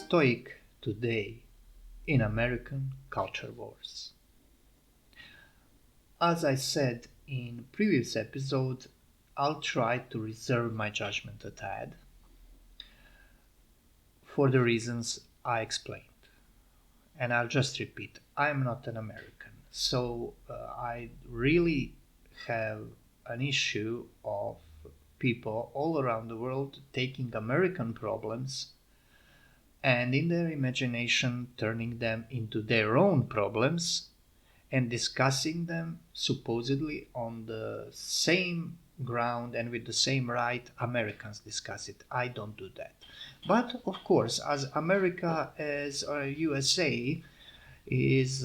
Stoic today in American culture wars. As I said in previous episode, I'll try to reserve my judgment a tad for the reasons I explained. And I'll just repeat, I'm not an American, so I really have an issue of people all around the world taking American problems and in their imagination turning them into their own problems and discussing them supposedly on the same ground and with the same right Americans discuss it. I don't do that. But of course, as America as USA is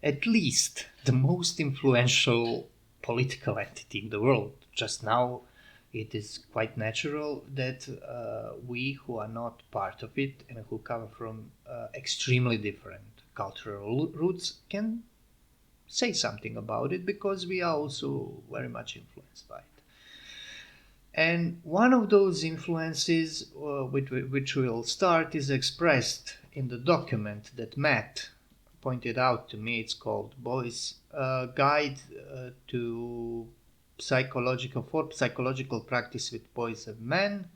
at least the most influential political entity in the world. Just now, it is quite natural that we who are not part of it and who come from extremely different cultural roots can say something about it because we are also very much influenced by it. And one of those influences which we'll start is expressed in the document that Matt pointed out to me. It's called Boys' Guide to Psychological Practice with Boys and Men,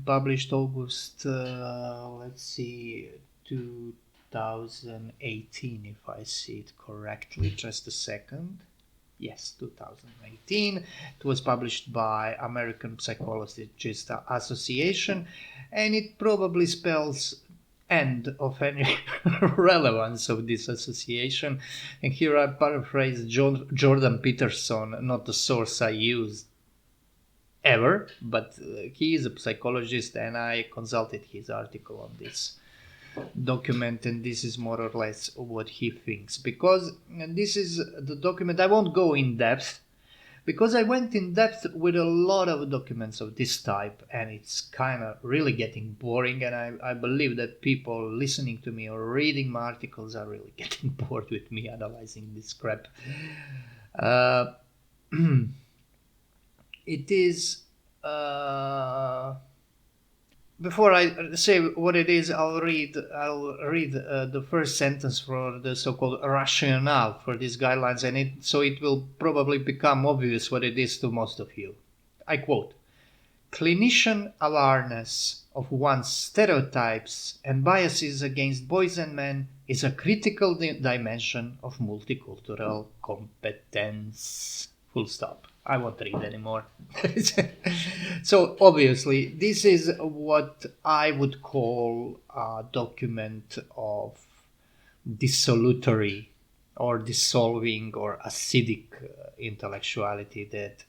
published August, 2018, if I see it correctly. Just a second. Yes, 2018. It was published by American Psychologists Association, and it probably spells end of any relevance of this association. And here I paraphrase Jordan Peterson, not the source I used ever, but he is a psychologist and I consulted his article on this document, and this is more or less what he thinks, because this is the document. I won't go in depth because I went in depth with a lot of documents of this type and it's kind of really getting boring, and I believe that people listening to me or reading my articles are really getting bored with me analyzing this crap. It is before I say what it is, I'll read the first sentence for the so-called rationale for these guidelines, and it will probably become obvious what it is to most of you. I quote: "Clinician awareness of one's stereotypes and biases against boys and men is a critical dimension of multicultural competence." Full stop. I won't read anymore. So obviously, this is what I would call a document of dissolutory or dissolving or acidic intellectuality that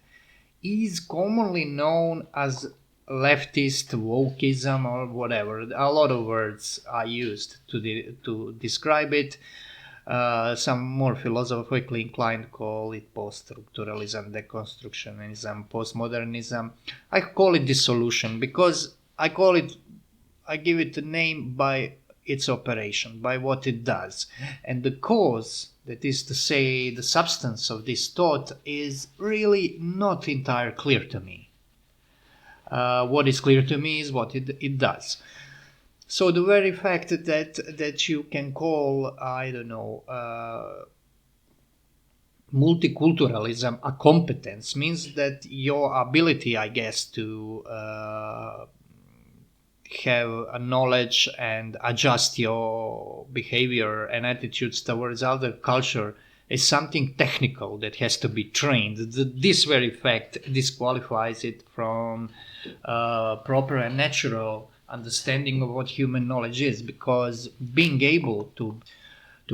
is commonly known as leftist wokeism or whatever. A lot of words are used to describe it. Some more philosophically inclined call it post-structuralism, deconstructionism, postmodernism. I call it dissolution because I give it a name by its operation, by what it does. And the cause, that is to say, the substance of this thought, is really not entirely clear to me. What is clear to me is what it does. So the very fact that you can call, multiculturalism a competence means that your ability, I guess, to have a knowledge and adjust your behavior and attitudes towards other culture is something technical that has to be trained. This very fact disqualifies it from proper and natural understanding of what human knowledge is, because being able to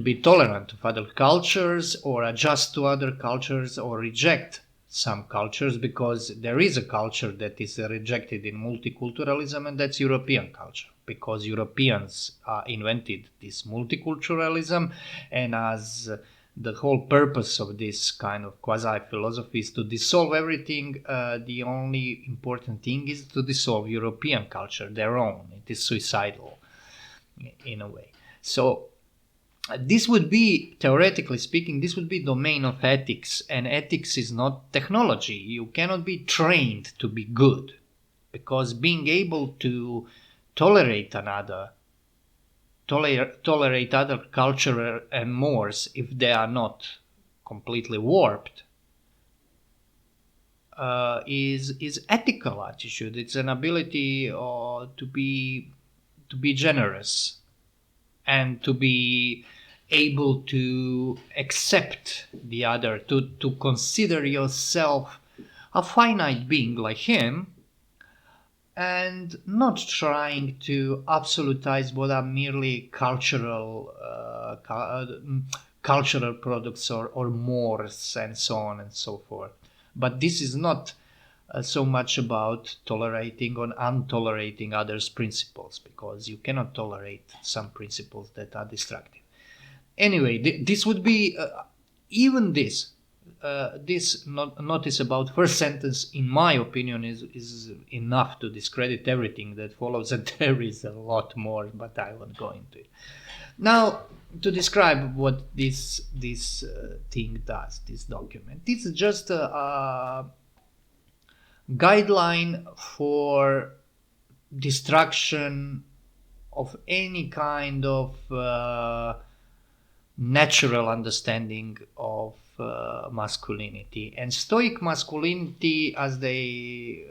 be tolerant of other cultures or adjust to other cultures or reject some cultures, because there is a culture that is rejected in multiculturalism, and that's European culture, because Europeans invented this multiculturalism, and as the whole purpose of this kind of quasi-philosophy is to dissolve everything. The only important thing is to dissolve European culture, their own. It is suicidal in a way. So this would be, theoretically speaking, this would be domain of ethics, and ethics is not technology. You cannot be trained to be good, because being able to tolerate another, tolerate other culture and mores if they are not completely warped, is ethical attitude. It's an ability to be generous and to be able to accept the other, to consider yourself a finite being like him, and not trying to absolutize what are merely cultural products or mores and so on and so forth. But this is not so much about tolerating or untolerating others' principles, because you cannot tolerate some principles that are destructive. Anyway, this would be even this. Notice about first sentence, in my opinion, is enough to discredit everything that follows, and there is a lot more, but I won't go into it. Now, to describe what this thing does, this document, this is just a guideline for destruction of any kind of natural understanding of masculinity. And Stoic masculinity, as they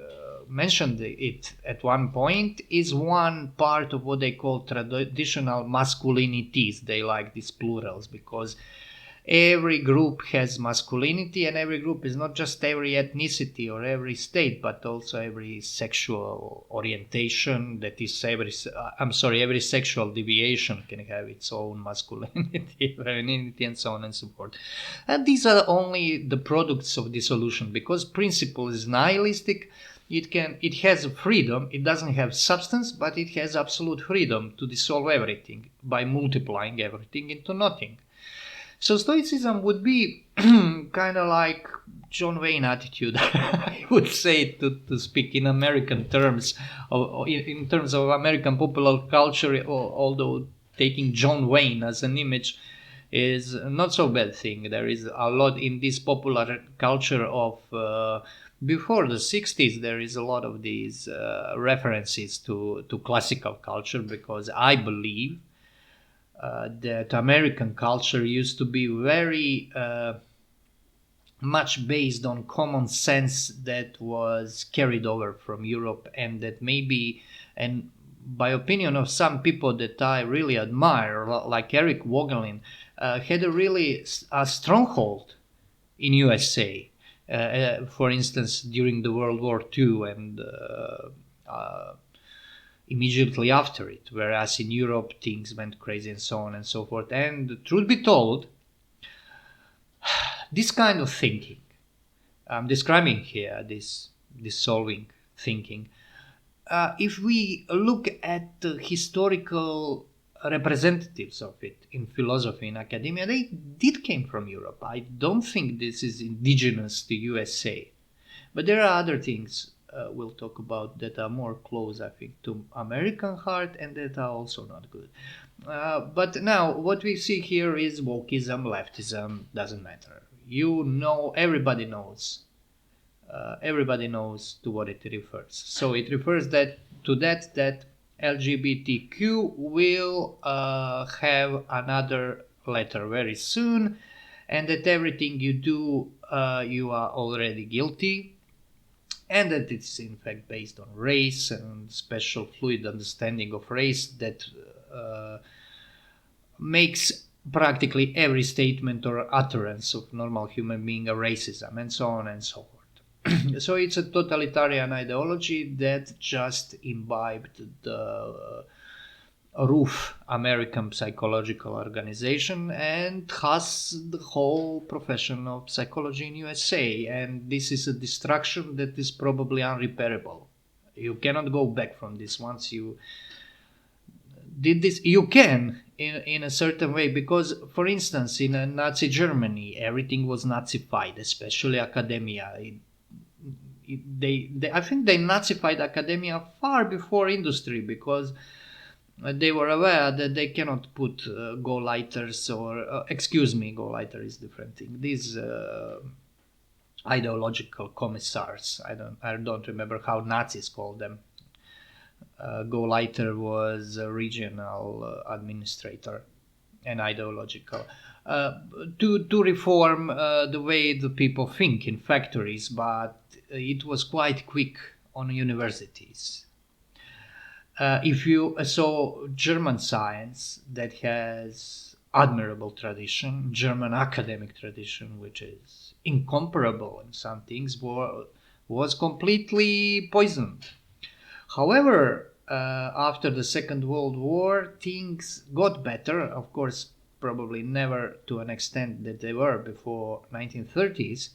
mentioned it at one point, is one part of what they call traditional masculinities. They like these plurals because every group has masculinity, and every group is not just every ethnicity or every state, but also every sexual orientation. That is every sexual deviation can have its own masculinity, femininity, and so on and so forth. And these are only the products of dissolution, because principle is nihilistic. It has freedom. It doesn't have substance, but it has absolute freedom to dissolve everything by multiplying everything into nothing. So Stoicism would be kind of like John Wayne attitude, I would say, to speak in American terms, in terms of American popular culture, although taking John Wayne as an image is not so bad thing. There is a lot in this popular culture of before the 60s. There is a lot of these references to classical culture, because I believe that American culture used to be very much based on common sense that was carried over from Europe, and that maybe, and by opinion of some people that I really admire, like Eric Vogelin, had a stronghold in USA. For instance, during the World War II and immediately after it, whereas in Europe things went crazy and so on and so forth. And truth be told, this kind of thinking I'm describing here, this dissolving thinking, if we look at the historical representatives of it in philosophy, in academia, they did came from Europe. I don't think this is indigenous to USA, but there are other things we'll talk about that are more close, I think, to American heart, and that are also not good. But now what we see here is wokeism, leftism, doesn't matter. Everybody knows to what it refers. So it refers that LGBTQ will have another letter very soon, and that everything you do, you are already guilty, and that it's in fact based on race and special fluid understanding of race that makes practically every statement or utterance of normal human being a racism, and so on and so forth. So it's a totalitarian ideology that just imbibed the RUF, American Psychological Organization, and has the whole profession of psychology in USA. And this is a destruction that is probably unrepairable. You cannot go back from this. Once you did this, you can in a certain way, because, for instance, in Nazi Germany, everything was Nazified, especially academia. I think they Nazified academia far before industry, because they were aware that they cannot put go-lighters or go-lighter is different thing. These ideological commissars. I don't remember how Nazis called them. Gauleiter was a regional administrator and ideological. To reform the way the people think in factories, but it was quite quick on universities. If you so German science that has admirable tradition, German academic tradition, which is incomparable in some things, was completely poisoned. However, after the Second World War, things got better. Of course, probably never to an extent that they were before 1930s,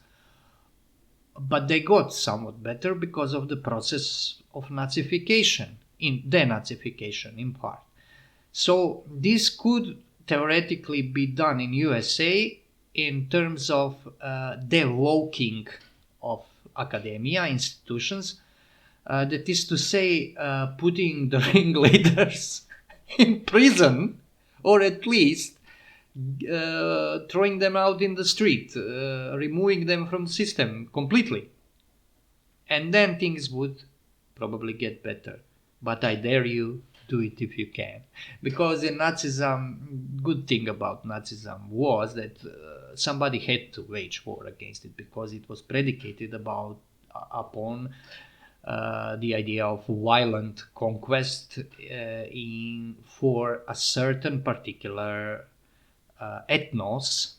but they got somewhat better because of the process of Nazification, in denazification in part. So this could theoretically be done in USA in terms of devoking of academia, institutions, that is to say, putting the ringleaders in prison, or at least throwing them out in the street, removing them from the system completely. And then things would probably get better. But I dare you, do it if you can. Because in Nazism, good thing about Nazism was that somebody had to wage war against it, because it was predicated upon the idea of violent conquest for a certain particular ethnos,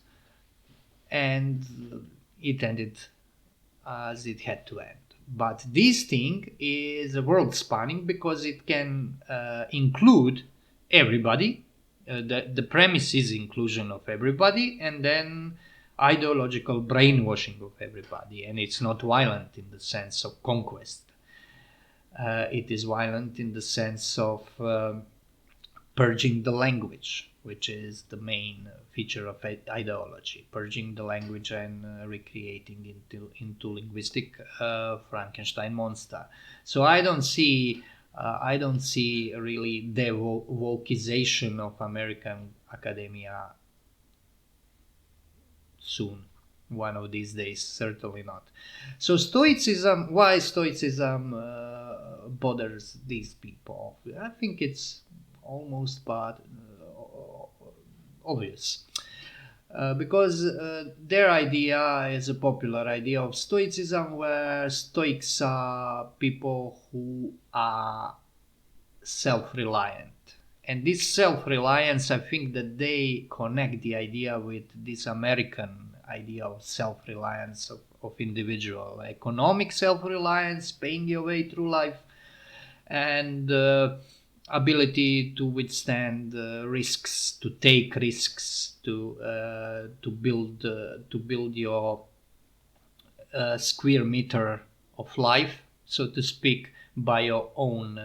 and it ended as it had to end. But this thing is world spanning because it can include everybody. The premise is inclusion of everybody, and then ideological brainwashing of everybody. And it's not violent in the sense of conquest. It is violent in the sense of purging the language, which is the main feature of ideology, purging the language and recreating into linguistic Frankenstein monster. So I don't see really the wokeization of American academia soon. One of these days, certainly not. So Stoicism, why Stoicism bothers these people? I think it's almost obvious. Because their idea is a popular idea of Stoicism, where Stoics are people who are self-reliant. And this self-reliance, I think that they connect the idea with this American idea of self-reliance of individual. Economic self-reliance, paying your way through life, and ability to withstand risks, to take risks, to build your square meter of life, so to speak, by your own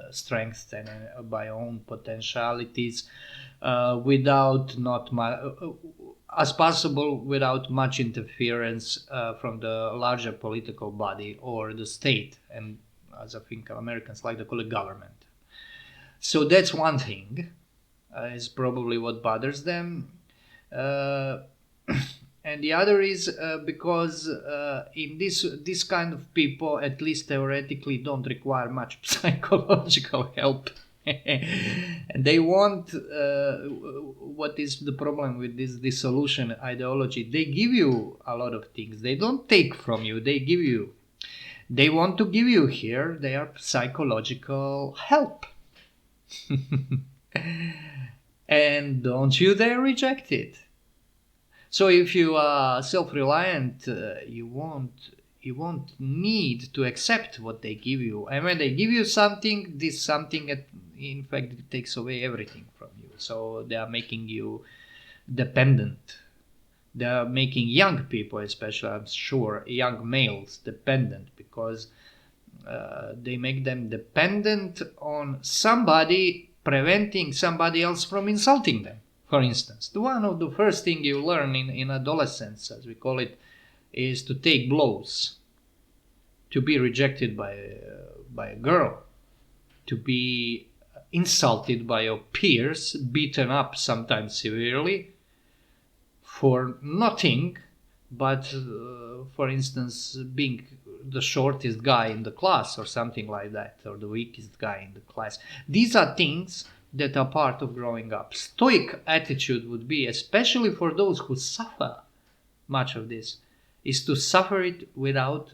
strengths and by your own potentialities, without as possible without much interference from the larger political body or the state, and as I think Americans like to call it, government. So that's one thing, is probably what bothers them. And the other is because in this kind of people, at least theoretically, don't require much psychological help. And they want, what is the problem with this dissolution ideology? They give you a lot of things. They don't take from you, they give you. They want to give you here their psychological help. And don't you dare reject it. So if you are self-reliant, you won't need to accept what they give you. And when they give you something, this something, in fact, it takes away everything from you. So they are making you dependent. They are making young people, especially, I'm sure, young males, dependent, because they make them dependent on somebody, preventing somebody else from insulting them. For instance, one of the first things you learn in adolescence, as we call it, is to take blows, to be rejected by a girl, to be insulted by your peers, beaten up sometimes severely, for nothing but for instance, being the shortest guy in the class or something like that, or the weakest guy in the class. These are things that are part of growing up. Stoic attitude would be, especially for those who suffer much of this, is to suffer it without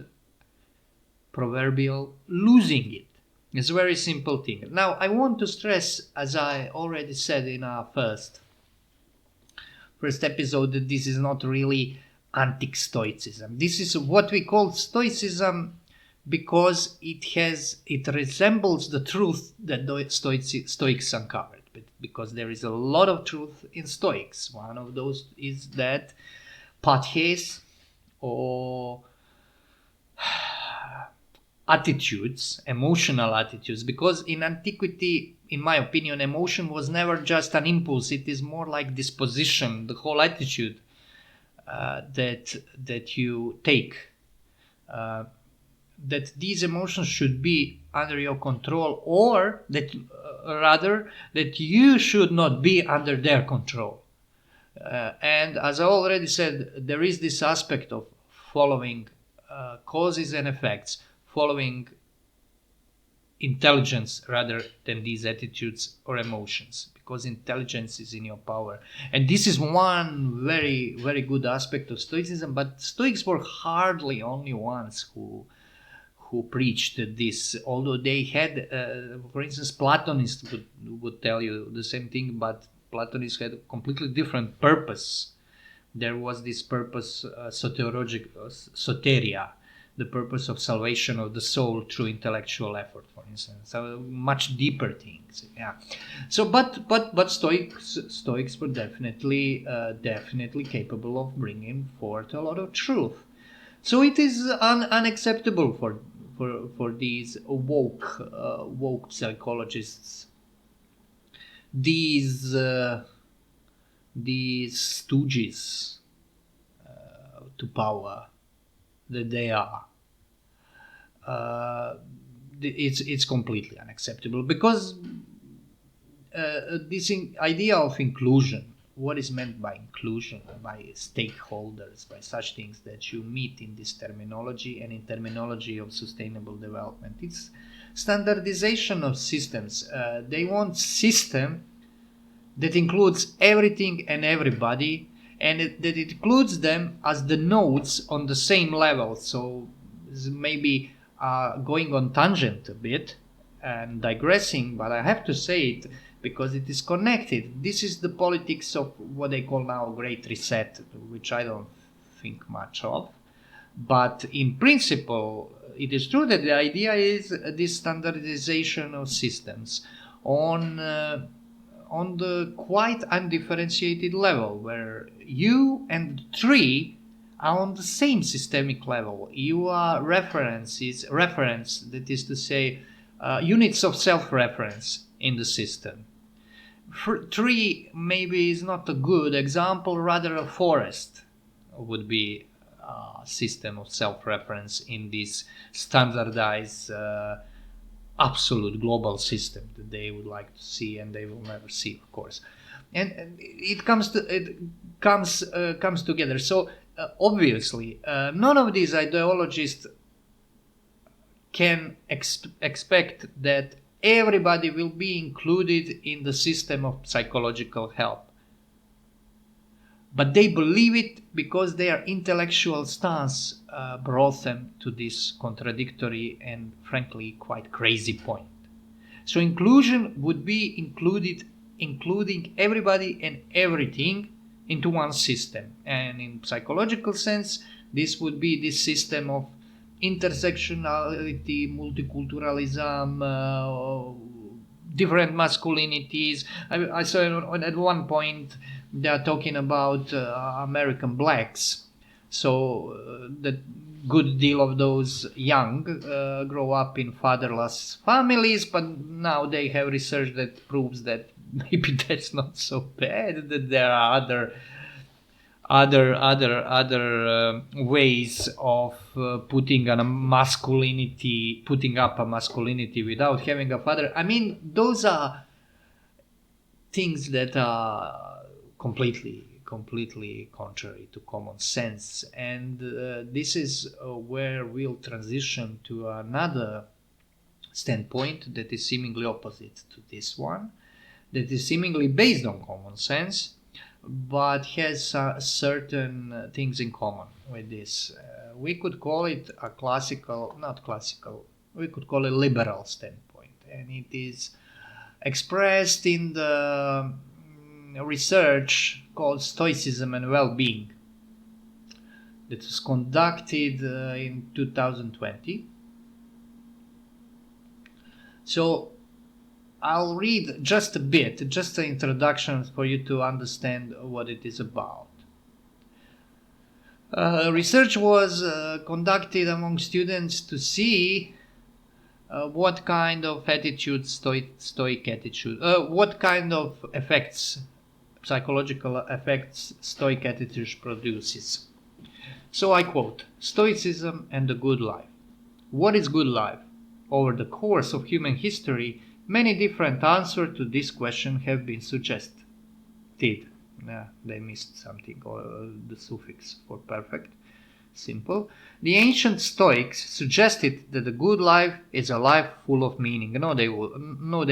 proverbial losing it. It's a very simple thing. Now, I want to stress, as I already said in our first episode, that this is not really antique Stoicism. This is what we call Stoicism because it resembles the truth that the Stoics uncovered. Because there is a lot of truth in Stoics. One of those is that pathes, or attitudes, emotional attitudes, because in antiquity, in my opinion, emotion was never just an impulse. It is more like disposition, the whole attitude that you take. That these emotions should be under your control, or that rather that you should not be under their control. And as I already said, there is this aspect of following causes and effects, following intelligence rather than these attitudes or emotions, because intelligence is in your power. And this is one very, very good aspect of Stoicism, but Stoics were hardly only ones who preached this, although they had, for instance, Platonists would tell you the same thing, but Platonists had a completely different purpose. There was this purpose, soteria, the purpose of salvation of the soul through intellectual effort, for instance. So much deeper things. Yeah. So, but Stoics were definitely capable of bringing forth a lot of truth. So it is unacceptable for these woke psychologists, these stooges to power that they are. It's completely unacceptable, because this idea of inclusion, what is meant by inclusion, by stakeholders, by such things that you meet in this terminology and in terminology of sustainable development, it's standardization of systems. They want system that includes everything and everybody, and that it includes them as the nodes on the same level. So maybe going on tangent a bit and digressing, but I have to say it because it is connected. This is the politics of what they call now Great Reset, which I don't think much of. But in principle, it is true that the idea is this standardization of systems on the quite undifferentiated level, where you and the tree are on the same systemic level. You are reference, that is to say, units of self-reference in the system. Tree maybe is not a good example, rather a forest would be a system of self-reference in this standardized absolute global system that they would like to see, and they will never see, of course. And it comes together. So obviously, none of these ideologists can expect that everybody will be included in the system of psychological help. But they believe it because their intellectual stance brought them to this contradictory and frankly quite crazy point. So inclusion would be including everybody and everything into one system. And in psychological sense, this would be this system of intersectionality, multiculturalism, different masculinities. I saw at one point they are talking about American blacks. So the good deal of those young grow up in fatherless families, but now they have research that proves that maybe that's not so bad, that there are other ways of putting up a masculinity without having a father. I mean, those are things that are completely completely contrary to common sense. And this is where we'll transition to another standpoint that is seemingly opposite to this one, that is seemingly based on common sense, but has certain things in common with this. We could call it a we could call it liberal standpoint, and it is expressed in the research called Stoicism and Well Being that was conducted in 2020. So I'll read just a bit, just an introduction for you to understand what it is about. Research was conducted among students to see what kind of attitude, Stoic attitude, what kind of effects, psychological effects, Stoic attitude produces. So I quote, Stoicism and the good life. What is good life? Over the course of human history, many different answers to this question have been suggested. They missed something, or the suffix for perfect. Simple. The ancient Stoics suggested that a good life is a life full of meaning. No, they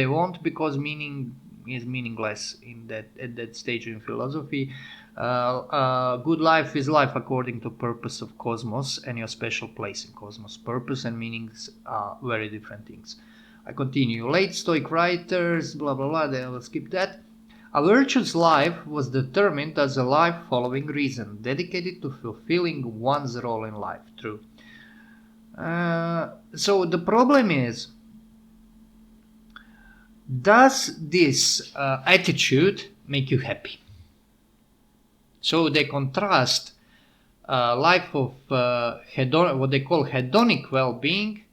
won't, because meaning is meaningless at that stage in philosophy. Good life is life according to purpose of cosmos and your special place in cosmos. Purpose and meanings are very different things. I continue. Late Stoic writers, blah blah blah. Then we'll skip that. A virtuous life was determined as a life following reason, dedicated to fulfilling one's role in life. True. So the problem is, does this attitude make you happy? So they contrast life of what they call hedonic well-being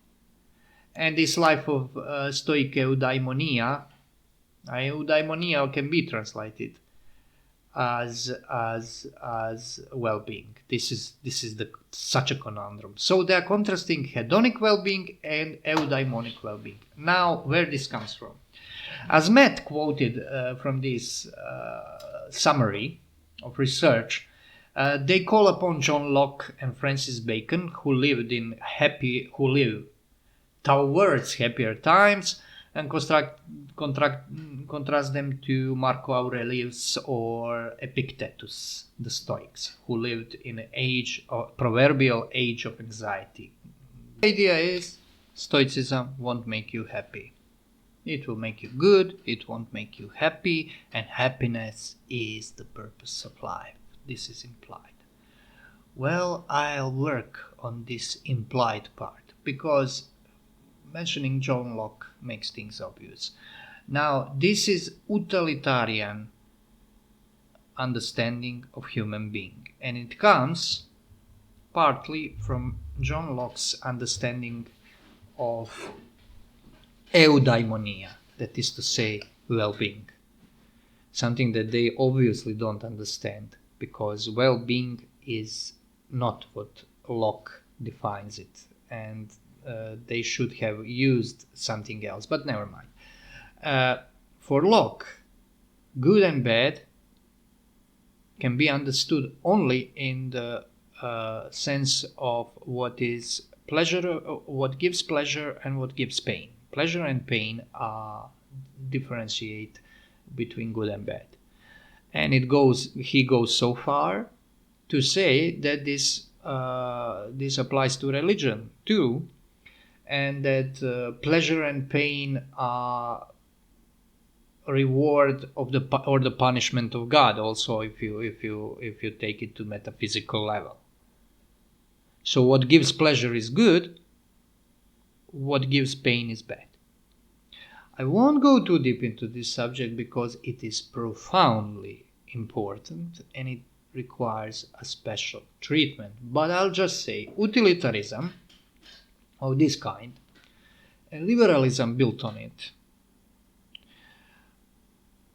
and this life of Stoic eudaimonia. Eudaimonia can be translated as well-being. This is such a conundrum. So they are contrasting hedonic well-being and eudaimonic well-being. Now, where this comes from? As Matt quoted from this summary of research, they call upon John Locke and Francis Bacon, who live towards happier times, and contrast them to Marco Aurelius or Epictetus, the Stoics, who lived in an proverbial age of anxiety. The idea is Stoicism won't make you happy. It will make you good, it won't make you happy, and happiness is the purpose of life. This is implied. Well, I'll work on this implied part, because mentioning John Locke makes things obvious. Now, this is utilitarian understanding of human being, and it comes partly from John Locke's understanding of eudaimonia, that is to say, well-being. Something that they obviously don't understand, because well-being is not what Locke defines it, and they should have used something else, but never mind. For Locke, good and bad can be understood only in the sense of what is pleasure, what gives pleasure and what gives pain. Pleasure and pain differentiate between good and bad, and he goes so far to say that this applies to religion too, and that pleasure and pain are reward of the punishment of God. Also, if you take it to metaphysical level. So what gives pleasure is good. What gives pain is bad. I won't go too deep into this subject because it is profoundly important and it requires a special treatment. But I'll just say utilitarianism of this kind and liberalism built on it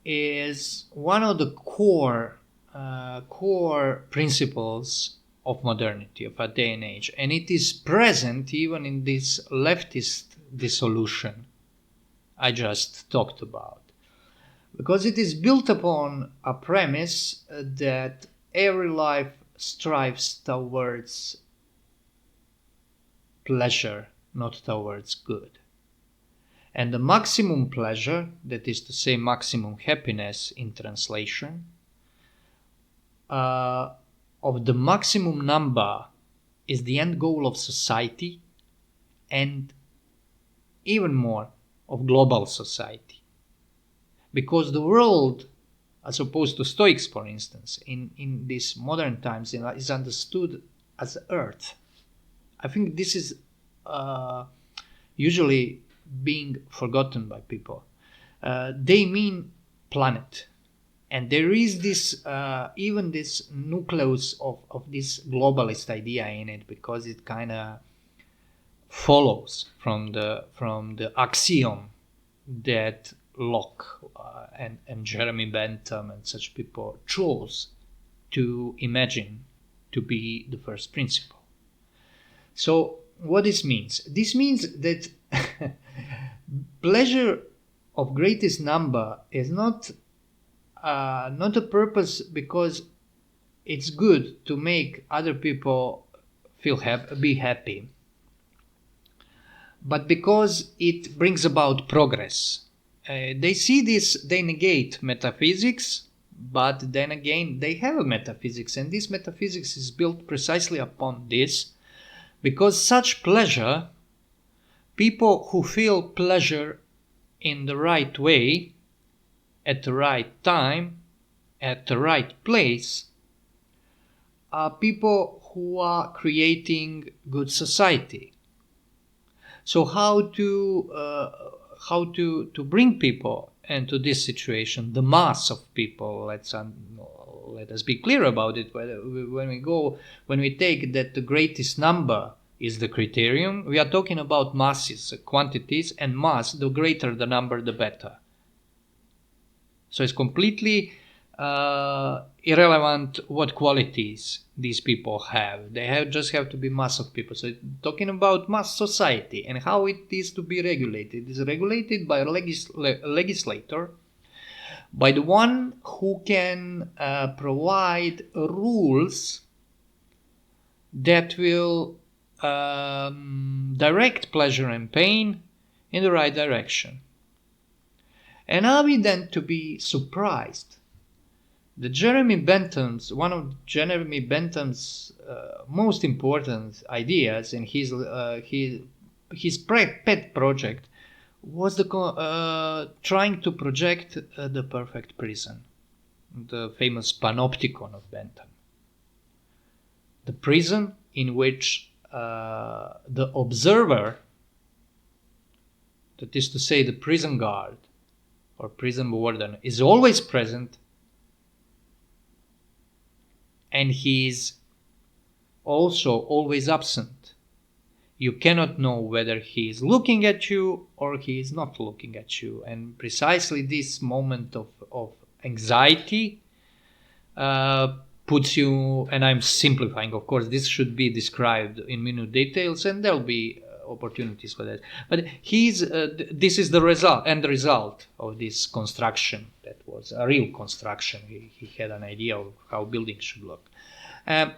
is one of the core principles of modernity, of our day and age, and it is present even in this leftist dissolution I just talked about. because it is built upon a premise that every life strives towards pleasure, not towards good. And the maximum pleasure, that is to say maximum happiness in translation, of the maximum number is the end goal of society, and even more of global society. Because the world, as opposed to Stoics, for instance, in these modern times, is understood as Earth. I think this is usually being forgotten by people. They mean planet. And there is this, even this nucleus of this globalist idea in it, because it kind of follows from the axiom that Locke and Jeremy Bentham and such people chose to imagine to be the first principle. So what this means? This means that pleasure of greatest number is not a purpose because it's good to make other people be happy, but because it brings about progress. They see this, they negate metaphysics, but then again they have a metaphysics, and this metaphysics is built precisely upon this, because such pleasure, people who feel pleasure in the right way, at the right time, at the right place, are people who are creating good society. So how to bring people into this situation, the mass of people? Let us be clear about it. When we take that the greatest number is the criterion, we are talking about masses, quantities, and mass. The greater the number, the better. So it's completely irrelevant what qualities these people have. They just have to be mass of people. So talking about mass society and how it is to be regulated. It is regulated by a legislator, by the one who can provide rules that will direct pleasure and pain in the right direction. And are we then to be surprised? One of Jeremy Bentham's most important ideas in his pet project was trying to project the perfect prison, the famous panopticon of Bentham. The prison in which the observer, that is to say the prison guard or prison warden, is always present, and he is also always absent. You cannot know whether he is looking at you or he is not looking at you. And precisely this moment of anxiety puts you, and I'm simplifying, of course, this should be described in minute details, and there'll be opportunities for that. But this is the end result of this construction. That was a real construction. He had an idea of how buildings should look. That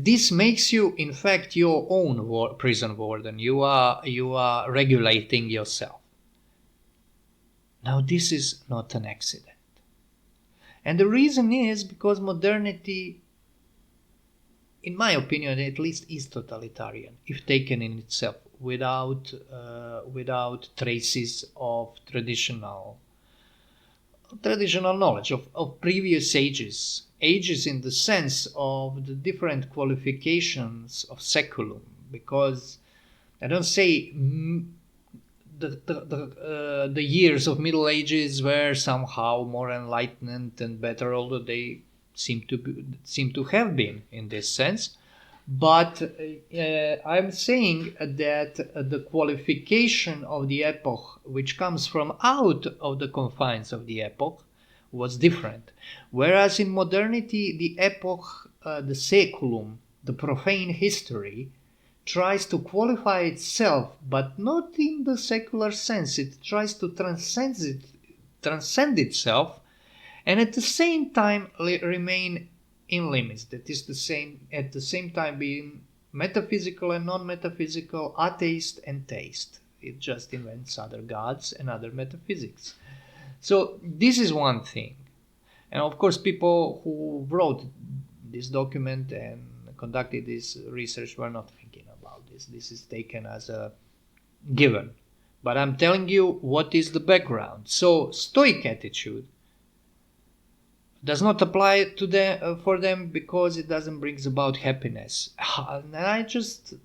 this makes you, in fact, your own prison warden. You are regulating yourself. Now, this is not an accident. And the reason is because modernity, in my opinion at least, is totalitarian, if taken in itself, without traces of traditional knowledge of previous ages in the sense of the different qualifications of seculum. Because I don't say the years of Middle Ages were somehow more enlightened and better, although they seem to have been in this sense. But I'm saying that the qualification of the epoch, which comes from out of the confines of the epoch, was different. Whereas in modernity, the epoch, the saeculum, the profane history, tries to qualify itself, but not in the secular sense. It tries to transcend transcend itself and at the same time remain in limits. That is at the same time being metaphysical and non-metaphysical, atheist and theist. It just invents other gods and other metaphysics. So this is one thing. And of course, people who wrote this document and conducted this research were not thinking about this. This is taken as a given. But I'm telling you what is the background. So Stoic attitude does not apply to them for them because it doesn't bring about happiness. And I just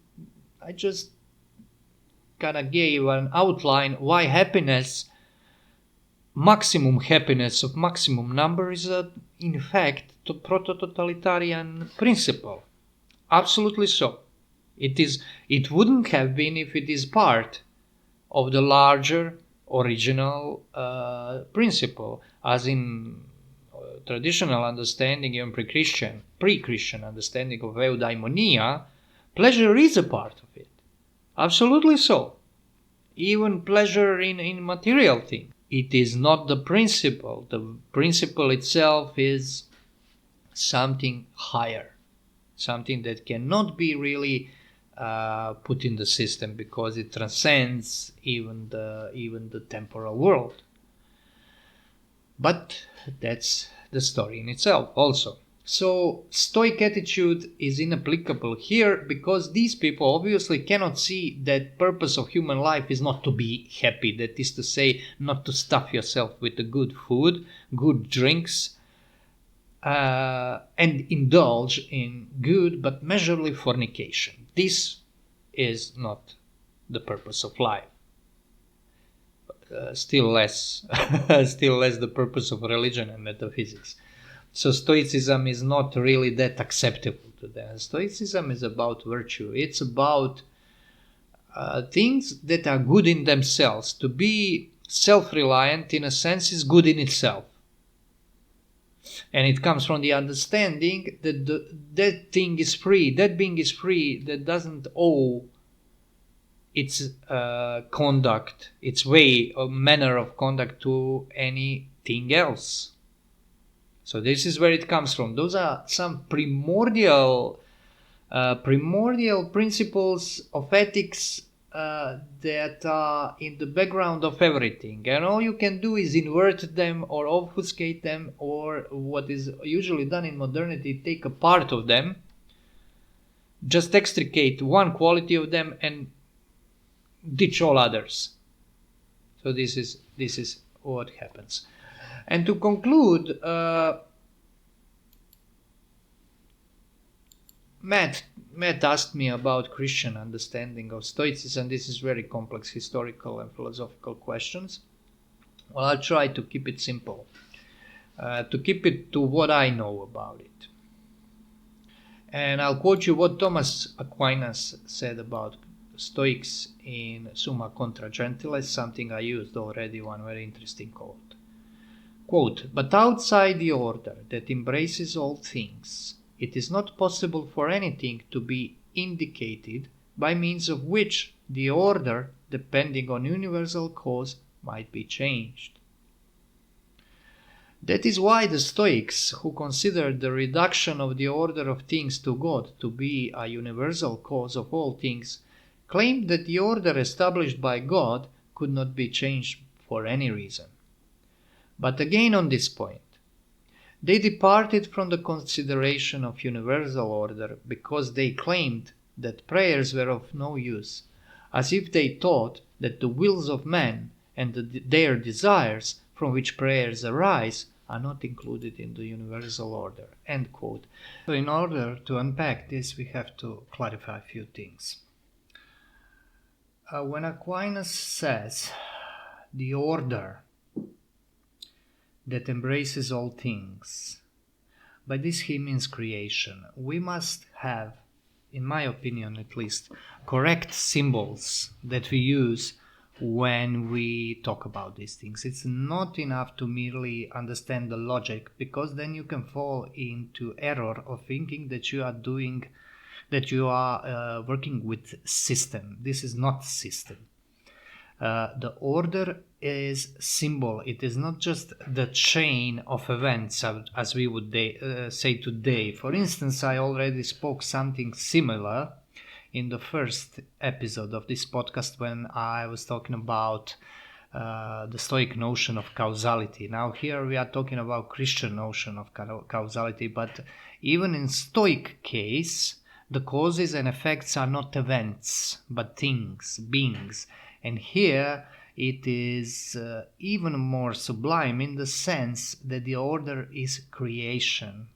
kind of gave an outline why maximum happiness of maximum number is in fact a proto-totalitarian principle. Absolutely so. It wouldn't have been if it is part of the larger original principle, as in traditional understanding, even pre-Christian understanding of eudaimonia. Pleasure is a part of it. Absolutely so. Even pleasure in material things. It is not the principle. The principle itself is something higher, something that cannot be really put in the system because it transcends even the temporal world. But that's the story in itself also. So Stoic attitude is inapplicable here because these people obviously cannot see that purpose of human life is not to be happy. That is to say, not to stuff yourself with the good food, good drinks, and indulge in good but measurably fornication. This is not the purpose of life. Still less the purpose of religion and metaphysics. So Stoicism is not really that acceptable to them. Stoicism is about virtue. It's about things that are good in themselves. To be self-reliant, in a sense, is good in itself. And it comes from the understanding that that thing is free, that being is free, that doesn't owe its conduct, its way or manner of conduct to anything else. So this is where it comes from. Those are some primordial principles of ethics that are in the background of everything. And all you can do is invert them or obfuscate them, or what is usually done in modernity, take a part of them, just extricate one quality of them and ditch all others. So this is what happens. And to conclude, Matt asked me about Christian understanding of Stoicism. This is very complex historical and philosophical questions. Well, I'll try to keep it simple, to keep it to what I know about it. And I'll quote you what Thomas Aquinas said about Stoics in Summa Contra Gentiles, something I used already, one very interesting quote. Quote, "But outside the order that embraces all things, it is not possible for anything to be indicated by means of which the order, depending on universal cause, might be changed." That is why the Stoics, who considered the reduction of the order of things to God to be a universal cause of all things, claimed that the order established by God could not be changed for any reason. But again on this point, they departed from the consideration of universal order because they claimed that prayers were of no use, as if they thought that the wills of men and their desires from which prayers arise are not included in the universal order. End quote. So in order to unpack this, we have to clarify a few things. When Aquinas says the order that embraces all things, by this he means creation. We must have, in my opinion at least, correct symbols that we use when we talk about these things. It's not enough to merely understand the logic, because then you can fall into error of thinking that you are working with system. This is not system. The order is symbol. It is not just the chain of events as we would say today. For instance, I already spoke something similar in the first episode of this podcast when I was talking about the Stoic notion of causality. Now here we are talking about Christian notion of causality, but even in Stoic case, the causes and effects are not events, but things, beings. And here it is even more sublime in the sense that the order is creation.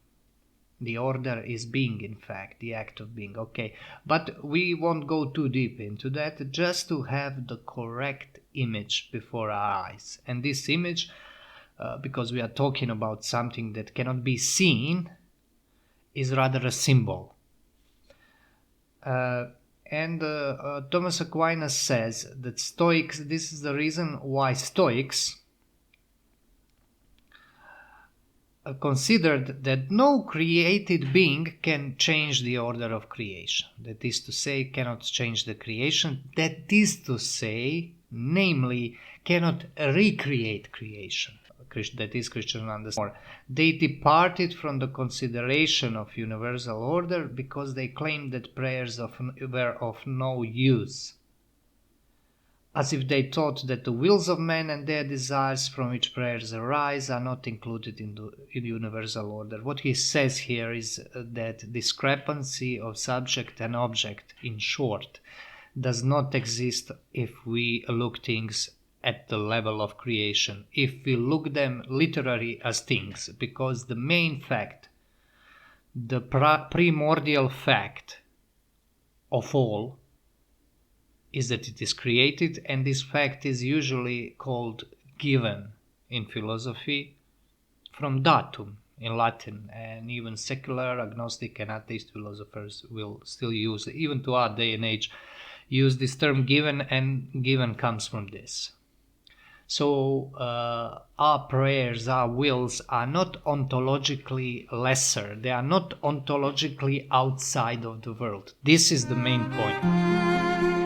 The order is being, in fact, the act of being. Okay, but we won't go too deep into that, just to have the correct image before our eyes. And this image, because we are talking about something that cannot be seen, is rather a symbol. And Thomas Aquinas says that Stoics, this is the reason why Stoics considered that no created being can change the order of creation. That is to say, cannot change the creation. That is to say, namely, cannot recreate creation. That is Christian understanding. They departed from the consideration of universal order because they claimed that prayers were of no use, as if they thought that the wills of men and their desires from which prayers arise are not included in the universal order. What he says here is that discrepancy of subject and object, in short, does not exist if we look things at the level of creation, if we look them literally as things, because the main fact, the primordial fact of all, is that it is created, and this fact is usually called given in philosophy from datum in Latin, and even secular, agnostic and atheist philosophers will still use, even to our day and age, use this term given, and given comes from this. So our prayers, our wills are not ontologically lesser. They are not ontologically outside of the world. This is the main point.